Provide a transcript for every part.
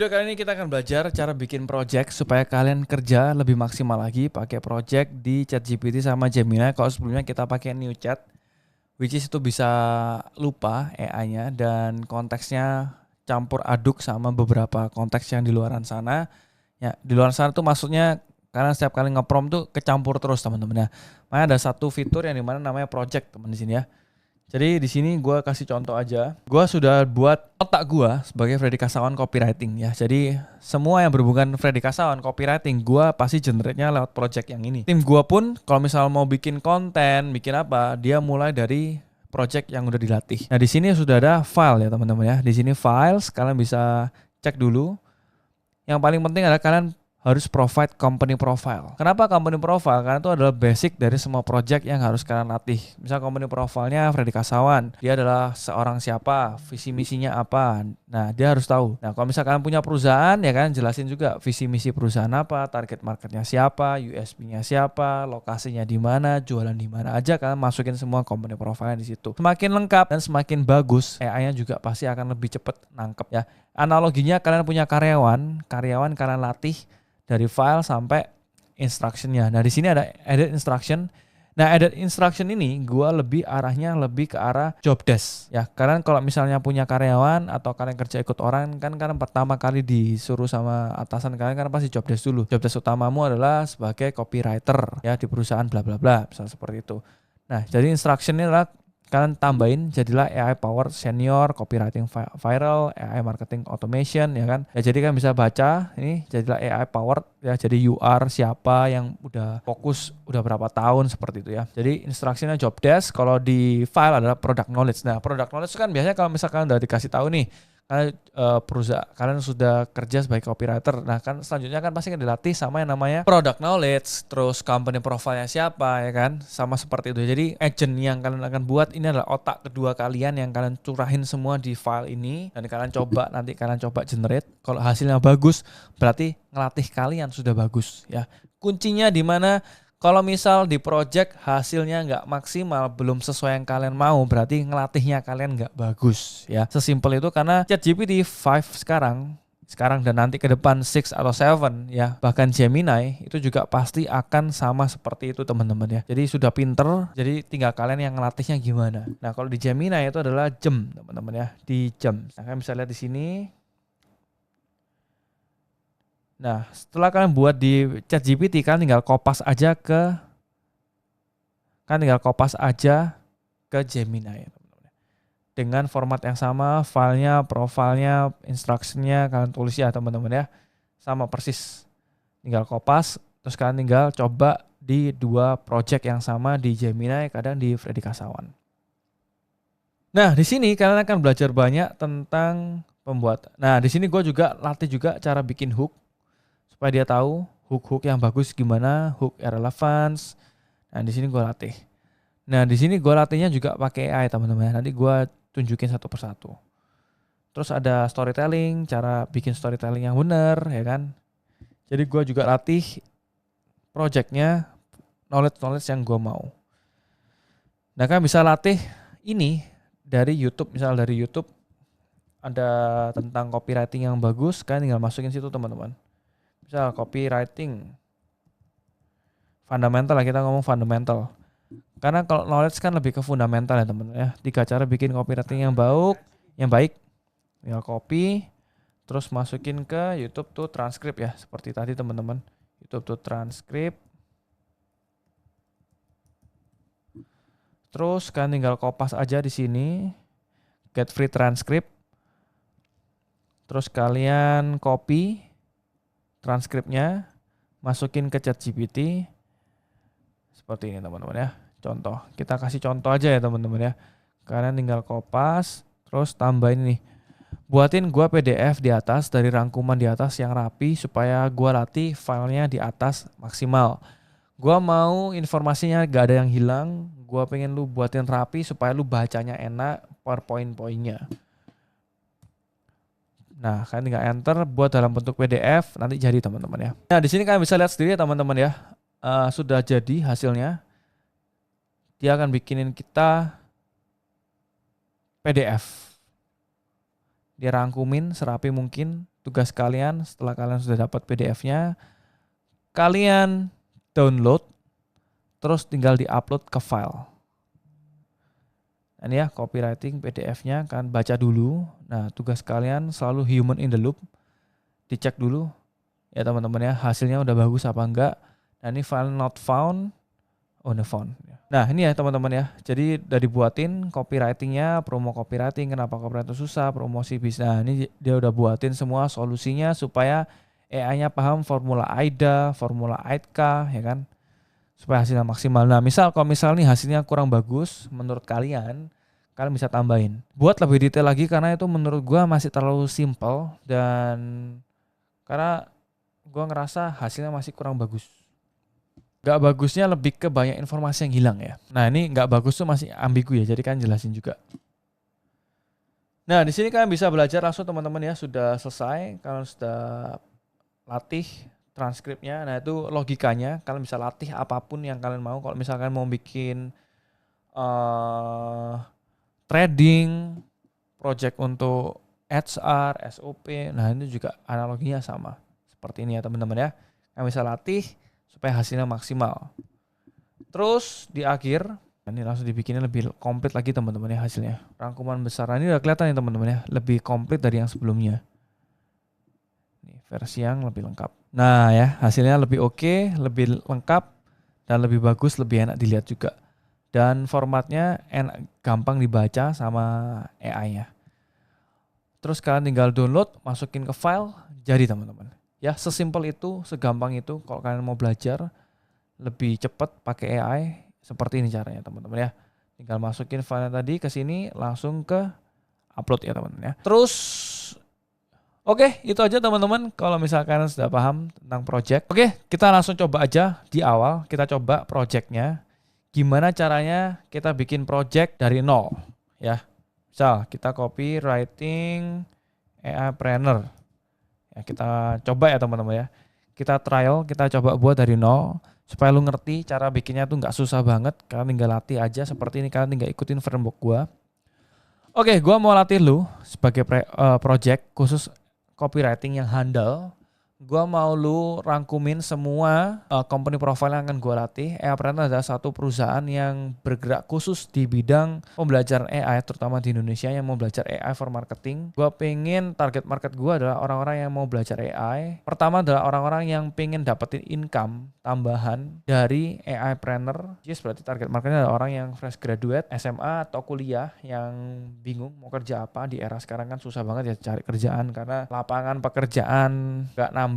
Video kali ini kita akan belajar cara bikin project supaya kalian kerja lebih maksimal lagi pakai project di ChatGPT sama Gemini. Kalau sebelumnya kita pakai New Chat, which is itu bisa lupa AI-nya dan konteksnya campur aduk sama beberapa konteks yang di luaran sana. Ya, di luar sana tuh maksudnya karena setiap kali nge-prompt tuh kecampur terus teman-teman ya. Makanya ada satu fitur yang dimana namanya project teman di sini ya. Jadi di sini gue kasih contoh aja. Gue sudah buat otak gue sebagai Freddy Kasawan copywriting ya. Jadi semua yang berhubungan Freddy Kasawan copywriting gue pasti generate-nya lewat project yang ini. Tim gue pun kalau misal mau bikin konten, bikin apa, dia mulai dari project yang udah dilatih. Nah di sini sudah ada file ya teman-teman ya. Di sini files, kalian bisa cek dulu. Yang paling penting adalah kalian harus provide company profile. Kenapa company profile? Karena itu adalah basic dari semua project yang harus kalian latih. Misal company profile-nya Freddy Kasawan, dia adalah seorang siapa, visi misinya apa. Nah, dia harus tahu. Nah, kalau misal kalian punya perusahaan, ya kan jelasin juga visi misi perusahaan apa, target marketnya siapa, USP-nya siapa, lokasinya di mana, jualan di mana aja, kalian masukin semua company profile di situ. Semakin lengkap dan semakin bagus, AI-nya juga pasti akan lebih cepat nangkep ya. Analoginya kalian punya karyawan kalian latih dari file sampai instruction-nya. Nah, di sini ada edit instruction. Nah, edit instruction ini gua lebih arahnya lebih ke arah job desk. Ya, kalian kalau misalnya punya karyawan atau kalian kerja ikut orang kan kalian pertama kali disuruh sama atasan kalian kan pasti job desk dulu. Job desk utamamu adalah sebagai copywriter ya di perusahaan bla bla bla, misalnya seperti itu. Nah, jadi instruction ini adalah kalian tambahin jadilah AI Power Senior Copywriting Viral, AI Marketing Automation ya kan. Ya jadi kan bisa baca ini jadilah AI Power ya, jadi UR siapa yang udah fokus udah berapa tahun seperti itu ya. Jadi instruksinya job desk, kalau di file adalah product knowledge. Nah, product knowledge itu kan biasanya kalau misalkan udah dikasih tahu nih kalian perusahaan kalian sudah kerja sebagai copywriter. Nah, kan selanjutnya kan pasti kan dilatih sama yang namanya product knowledge, terus company profile-nya siapa ya kan, sama seperti itu. Jadi agent yang kalian akan buat ini adalah otak kedua kalian yang kalian curahin semua di file ini dan kalian coba nanti kalian coba generate. Kalau hasilnya bagus, berarti ngelatih kalian sudah bagus ya. Kuncinya di mana? Kalau misal di project hasilnya nggak maksimal, belum sesuai yang kalian mau, berarti ngelatihnya kalian nggak bagus ya. Sesimpel itu karena ChatGPT 5 sekarang dan nanti ke depan 6 atau 7 ya, bahkan Gemini itu juga pasti akan sama seperti itu teman-teman ya. Jadi sudah pinter, jadi tinggal kalian yang ngelatihnya gimana. Nah, kalau di Gemini itu adalah jam teman-teman ya, di jam. Nah, kalian bisa lihat di sini. Nah, setelah kalian buat di ChatGPT, kalian tinggal kopas aja ke Gemini ya, teman-teman. Dengan format yang sama, filenya, profilnya, instructionnya kalian tulis ya teman-teman ya, sama persis. Tinggal kopas, terus kalian tinggal coba di dua project yang sama di Gemini, kadang di Freddy Kasawan. Nah, di sini kalian akan belajar banyak tentang pembuatan. Nah, di sini gue juga latih juga cara bikin hook supaya dia tahu hook-hook yang bagus gimana, hook relevance. Nah, di sini gue latih. Nah, di sini gue latihnya juga pakai AI teman-teman. Nanti gue tunjukin satu persatu. Terus ada storytelling, cara bikin storytelling yang benar, ya kan. Jadi gue juga latih projectnya, knowledge yang gue mau. Nah, kan bisa latih ini dari YouTube. Misal dari YouTube ada tentang copywriting yang bagus, kan tinggal masukin situ teman-teman. Misal copywriting fundamental lah, kita ngomong fundamental. Karena kalau knowledge kan lebih ke fundamental ya teman-teman ya. 3 cara bikin copywriting yang baik. Tinggal copy, terus masukin ke YouTube tuh transkrip ya, seperti tadi teman-teman. YouTube tuh transkrip. Terus kan tinggal kopas aja di sini. Get free transcript. Terus kalian copy transkripnya, masukin ke ChatGPT. Seperti ini teman-teman ya. Contoh, kita kasih contoh aja ya teman-teman ya. Kalian tinggal kopas, terus tambahin nih. Buatin gua PDF di atas dari rangkuman di atas yang rapi supaya gua latih filenya di atas maksimal. Gua mau informasinya gak ada yang hilang. Gua pengen lu buatin rapi supaya lu bacanya enak per poin-poinnya. Nah, kalian tinggal enter buat dalam bentuk PDF, nanti jadi teman-teman ya. Nah, di sini kalian bisa lihat sendiri ya teman-teman ya. Sudah jadi hasilnya. Dia akan bikinin kita PDF. Dia rangkumin serapi mungkin, tugas kalian setelah kalian sudah dapat PDF-nya, kalian download, terus tinggal di-upload ke file. Ini ya copywriting PDF-nya, kan baca dulu. Nah, tugas kalian selalu human in the loop, dicek dulu ya teman-teman ya, hasilnya udah bagus apa enggak. Nah, ini file not found, no found. Nah, ini ya teman-teman ya, jadi udah dibuatin copywriting-nya, promo copywriting, kenapa copywriting susah, promosi bisnis. Nah, ini dia udah buatin semua solusinya supaya AI-nya paham formula AIDA, formula AIDCA, ya kan, supaya hasilnya maksimal. Nah, kalau misal nih hasilnya kurang bagus menurut kalian bisa tambahin. Buat lebih detail lagi karena itu menurut gua masih terlalu simple, dan karena gua ngerasa hasilnya masih kurang bagus. Gak bagusnya lebih ke banyak informasi yang hilang ya. Nah, ini gak bagus tuh masih ambigu ya, jadi kan jelasin juga. Nah, di sini kalian bisa belajar langsung teman-teman ya, sudah selesai, kalian sudah latih transkripnya. Nah, itu logikanya, kalian bisa latih apapun yang kalian mau. Kalau misalkan mau bikin trading, project untuk HR, SOP, nah itu juga analoginya sama. Seperti ini ya teman-teman ya. Kalian bisa latih supaya hasilnya maksimal. Terus di akhir, ini langsung dibikinnya lebih komplit lagi teman-teman ya hasilnya. Rangkuman besar ini udah kelihatan ya teman-teman ya, lebih komplit dari yang sebelumnya. Ini versi yang lebih lengkap. Nah ya, hasilnya lebih oke, lebih lengkap, dan lebih bagus, lebih enak dilihat juga. Dan formatnya enak, gampang dibaca sama AI-nya. Terus kalian tinggal download, masukin ke file, jadi teman-teman. Ya, sesimpel itu, segampang itu. Kalau kalian mau belajar lebih cepat pakai AI, seperti ini caranya teman-teman ya. Tinggal masukin file tadi ke sini, langsung ke upload ya teman-teman ya. Terus oke, itu aja teman-teman kalau misalkan sudah paham tentang project. Oke, kita langsung coba aja di awal, kita coba projectnya. Gimana caranya kita bikin project dari nol ya. Misal kita copywriting AI Planner. Ya, kita coba ya teman-teman ya. Kita trial, kita coba buat dari nol supaya lu ngerti cara bikinnya tuh nggak susah banget. Kalian tinggal latih aja seperti ini, kalian tinggal ikutin framework gua. Oke, gua mau latih lu sebagai project khusus copywriting yang handal. Gua mau lu rangkumin semua company profile yang akan gua latih. AI Planner adalah satu perusahaan yang bergerak khusus di bidang pembelajaran AI, terutama di Indonesia yang mau belajar AI for marketing. Gua pengen target market gua adalah orang-orang yang mau belajar AI. Pertama adalah orang-orang yang pengen dapetin income tambahan dari AI Planner. Yes, berarti target marketnya adalah orang yang fresh graduate, SMA atau kuliah yang bingung mau kerja apa. Di era sekarang kan susah banget ya cari kerjaan karena lapangan pekerjaan gak nambah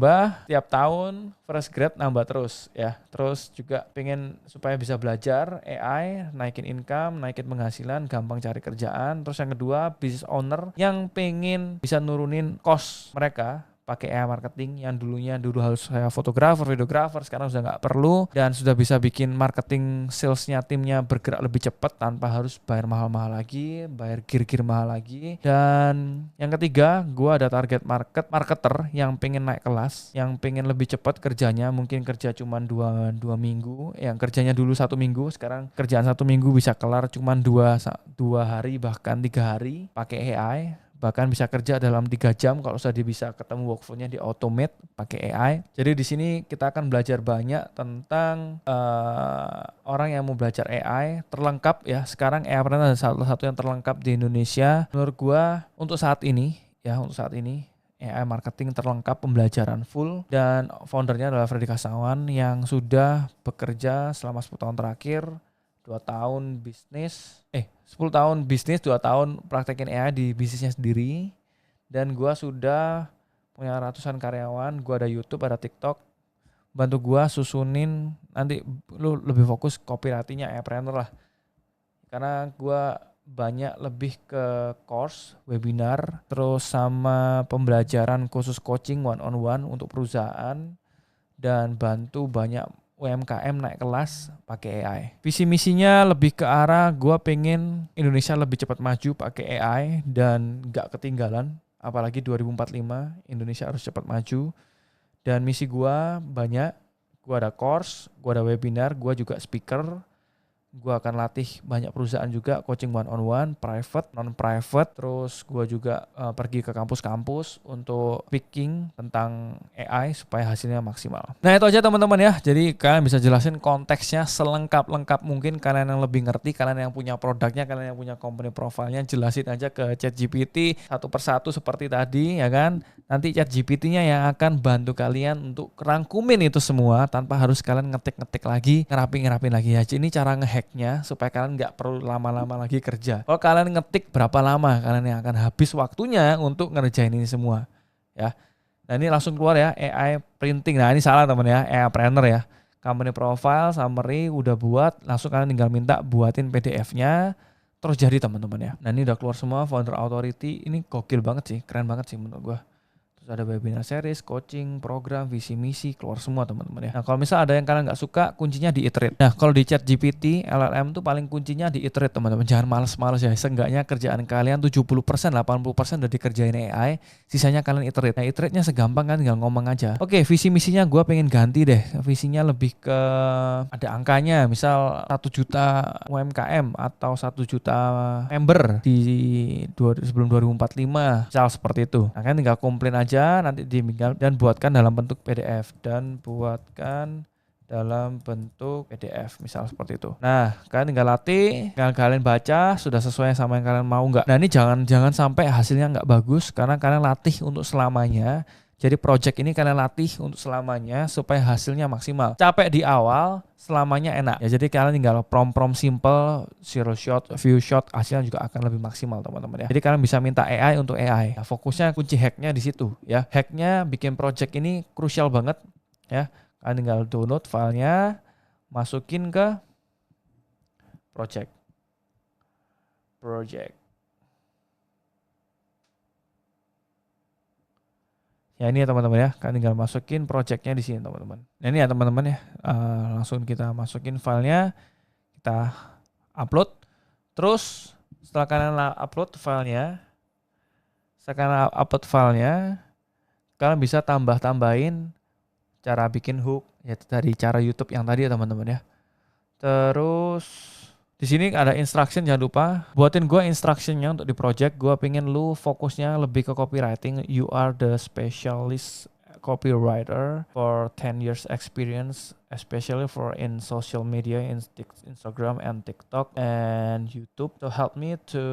tiap tahun, fresh grad nambah terus ya. Terus juga pengen supaya bisa belajar AI, naikin income, naikin penghasilan, gampang cari kerjaan. Terus yang kedua, business owner yang pengen bisa nurunin cost mereka pakai AI marketing, yang dulu harus saya fotografer, videografer, sekarang sudah nggak perlu, dan sudah bisa bikin marketing salesnya, timnya bergerak lebih cepat tanpa harus bayar mahal-mahal lagi, bayar gear-gear mahal lagi. Dan yang ketiga, gue ada target marketer yang pengen naik kelas, yang pengen lebih cepat kerjanya, mungkin kerja cuma dua minggu, yang kerjanya dulu 1 minggu, sekarang kerjaan 1 minggu bisa kelar cuma 2 hari bahkan 3 hari pakai AI. Bahkan bisa kerja dalam 3 jam kalau sudah bisa ketemu workflow-nya di automate pakai AI. Jadi di sini kita akan belajar banyak tentang orang yang mau belajar AI terlengkap ya. Sekarang AI adalah salah satu yang terlengkap di Indonesia. Menurut gua untuk saat ini AI marketing terlengkap, pembelajaran full, dan foundernya adalah Freddy Kasawan yang sudah bekerja selama 10 tahun terakhir. 10 tahun bisnis, 2 tahun praktekin AI di bisnisnya sendiri. Dan gue sudah punya ratusan karyawan, gue ada YouTube, ada TikTok. Bantu gue susunin, nanti lu lebih fokus copywriting-nya AI Planner lah. Karena gue banyak lebih ke course, webinar, terus sama pembelajaran khusus coaching one-on-one untuk perusahaan, dan bantu banyak UMKM naik kelas pakai AI. Visi misinya lebih ke arah gue pengen Indonesia lebih cepat maju pakai AI dan gak ketinggalan. Apalagi 2045 Indonesia harus cepat maju. Dan misi gue banyak. Gue ada course, gue ada webinar, gue juga speaker. Gue akan latih banyak perusahaan juga, coaching one on one, private, non private. Terus gue juga pergi ke kampus-kampus untuk speaking tentang AI supaya hasilnya maksimal. Nah itu aja teman-teman ya. Jadi kalian bisa jelasin konteksnya selengkap-lengkap mungkin. Kalian yang lebih ngerti, kalian yang punya produknya, kalian yang punya company profile-nya, jelasin aja ke ChatGPT satu persatu seperti tadi ya kan. Nanti ChatGPT-nya yang akan bantu kalian untuk rangkumin itu semua tanpa harus kalian ngetik-ngetik lagi, ngerapin lagi aja. Ini cara ngehacknya supaya kalian nggak perlu lama-lama lagi kerja. Kalau kalian ngetik berapa lama kalian yang akan habis waktunya untuk ngerjain ini semua ya. Nah ini langsung keluar ya, AI printing. Nah ini salah teman ya, AI planner ya. Company profile, summary udah buat, langsung kalian tinggal minta buatin PDF-nya, terus jadi teman-teman ya. Nah ini udah keluar semua, founder authority. Ini gokil banget sih, keren banget sih menurut gua. Terus ada webinar series, coaching, program, visi misi, keluar semua teman-teman ya. Nah kalau misal ada yang kalian nggak suka, kuncinya di iterate. Nah kalau di ChatGPT, LLM tuh paling kuncinya di iterate teman-teman. Jangan males-males ya. Seenggaknya kerjaan kalian 70%, 80% udah dikerjain AI. Sisanya kalian iterate. Nah iterate-nya segampang kan, tinggal ngomong aja. Oke, visi misinya gue pengen ganti deh. Visinya lebih ke ada angkanya. Misal 1 juta UMKM atau 1 juta member di sebelum 2045. Misal seperti itu. Nah kan tinggal komplain aja, nanti ditinggal dan buatkan dalam bentuk PDF misal seperti itu. Nah kalian tinggal latih, tinggal kalian baca sudah sesuai sama yang kalian mau nggak. Nah ini jangan sampai hasilnya nggak bagus karena kalian latih untuk selamanya. Jadi project ini kalian latih untuk selamanya supaya hasilnya maksimal. Capek di awal, selamanya enak. Ya jadi kalian tinggal prompt simple, zero shot, few shot, hasilnya juga akan lebih maksimal teman-teman ya. Jadi kalian bisa minta AI untuk AI. Nah, fokusnya kunci hacknya di situ ya. Hacknya bikin project ini krusial banget ya. Kalian tinggal download filenya, masukin ke project. Ya ini ya teman-teman ya, kalian tinggal masukin projectnya di sini teman-teman. Nah ini ya teman-teman ya, langsung kita masukin filenya, kita upload. Terus setelah kalian upload filenya, kalian bisa tambah-tambahin cara bikin hook, ya dari cara YouTube yang tadi ya teman-teman ya. Terus di sini ada instruction, jangan lupa buatin gue instructionnya untuk di project. Gue pengen lu fokusnya lebih ke copywriting. You are the specialist copywriter for 10 years experience, especially for in social media, in Instagram and TikTok and YouTube, to help me to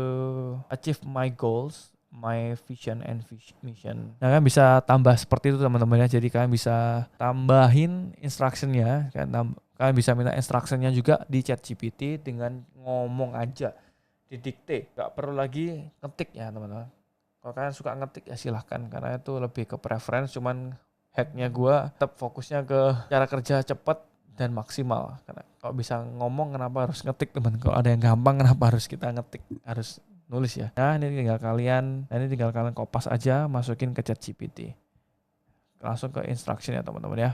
achieve my goals, my vision and mission. Nah kan bisa tambah seperti itu teman-teman ya. Jadi kalian bisa tambahin instructionnya, kalian bisa minta instructionnya juga di ChatGPT dengan ngomong aja, didikte, gak perlu lagi ngetik ya teman-teman. Kalau kalian suka ngetik ya silahkan, karena itu lebih ke preference. Cuman hacknya gue tetap fokusnya ke cara kerja cepat dan maksimal. Karena kalau bisa ngomong kenapa harus ngetik teman? Kalau ada yang gampang kenapa harus kita ngetik, harus nulis ya. Nah ini tinggal kalian kopas aja, masukin ke ChatGPT. Langsung ke instruction ya teman-teman ya.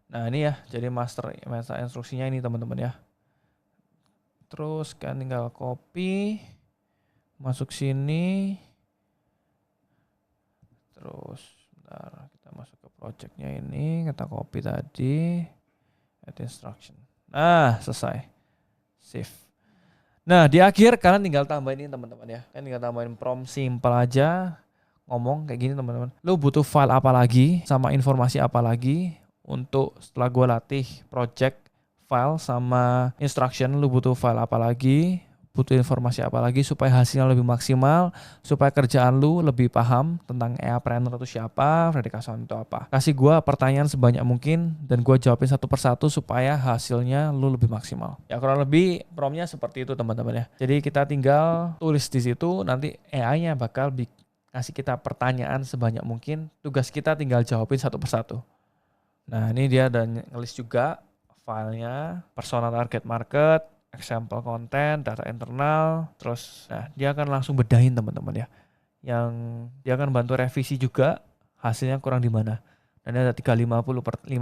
Nah ini ya, jadi master instruksinya ini teman-teman ya. Terus kan tinggal copy, masuk sini. Terus bentar, kita masuk ke projectnya ini, kita copy tadi, add instruction. Nah selesai, save. Nah di akhir kalian tinggal tambahin ini teman-teman ya. Kalian tinggal tambahin prompt simple aja, ngomong kayak gini teman-teman. Lu butuh file apa lagi, sama informasi apa lagi. Untuk setelah gue latih project, file sama instruction, lu butuh file apa lagi, butuh informasi apa lagi supaya hasilnya lebih maksimal, supaya kerjaan lu lebih paham tentang AI planner itu siapa, Fredrikson itu apa. Kasih gue pertanyaan sebanyak mungkin dan gue jawabin satu persatu supaya hasilnya lu lebih maksimal. Ya kurang lebih promptnya seperti itu teman-teman ya. Jadi kita tinggal tulis di situ, nanti AI-nya bakal kasih kita pertanyaan sebanyak mungkin. Tugas kita tinggal jawabin satu persatu. Nah ini dia ada ngelis juga filenya, persona target market, example konten, data internal, terus nah dia akan langsung bedahin teman-teman ya. Yang dia akan bantu revisi juga hasilnya kurang di mana. Dan ada 5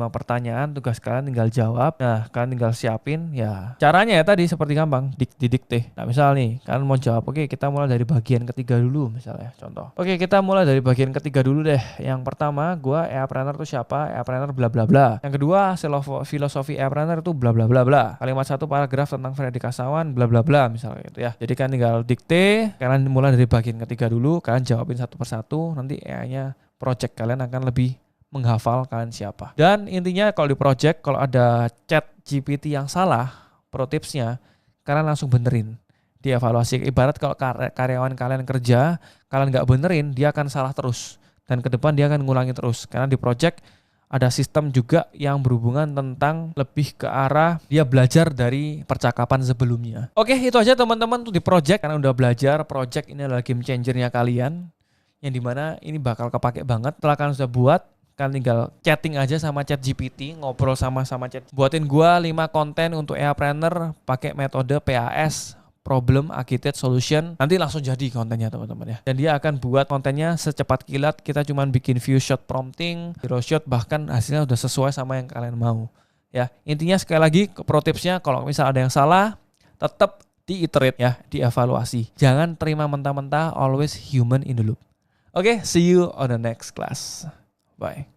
pertanyaan, tugas kalian tinggal jawab. Nah, kalian tinggal siapin ya. Caranya ya tadi seperti gampang, didikte. Nah, misal nih, kalian mau jawab, oke kita mulai dari bagian ketiga dulu misalnya, contoh. Oke, kita mulai dari bagian ketiga dulu deh. Yang pertama, gua e-planner itu siapa? E-planner bla bla bla. Yang kedua, filosofi e-planner itu bla bla bla bla. Kalimat 1 paragraf tentang Freddy Kasawan bla bla bla misalnya gitu ya. Jadi kan tinggal dikte, kalian mulai dari bagian ketiga dulu, kalian jawabin satu persatu, nanti AI-nya project kalian akan lebih menghafal kalian siapa. Dan intinya kalau di project, kalau ada chat GPT yang salah, pro tipsnya, kalian langsung benerin. Dievaluasi. Ibarat kalau karyawan kalian kerja, kalian nggak benerin, dia akan salah terus. Dan ke depan dia akan ngulangi terus. Karena di project ada sistem juga yang berhubungan tentang lebih ke arah dia belajar dari percakapan sebelumnya. Oke, itu aja teman-teman tuh di project. Karena udah belajar, project ini adalah game changernya kalian. Yang dimana ini bakal kepake banget. Setelah kalian sudah buat, kalian tinggal chatting aja sama ChatGPT, ngobrol sama chat. Buatin gua 5 konten untuk e-planner pakai metode PAS, Problem Architect Solution. Nanti langsung jadi kontennya teman-teman ya. Dan dia akan buat kontennya secepat kilat. Kita cuman bikin few shot prompting, zero shot, bahkan hasilnya udah sesuai sama yang kalian mau. Ya, intinya sekali lagi pro tipsnya, kalau misal ada yang salah, tetap diiterate ya, dievaluasi. Jangan terima mentah-mentah, always human in the loop. Oke, see you on the next class. Bye.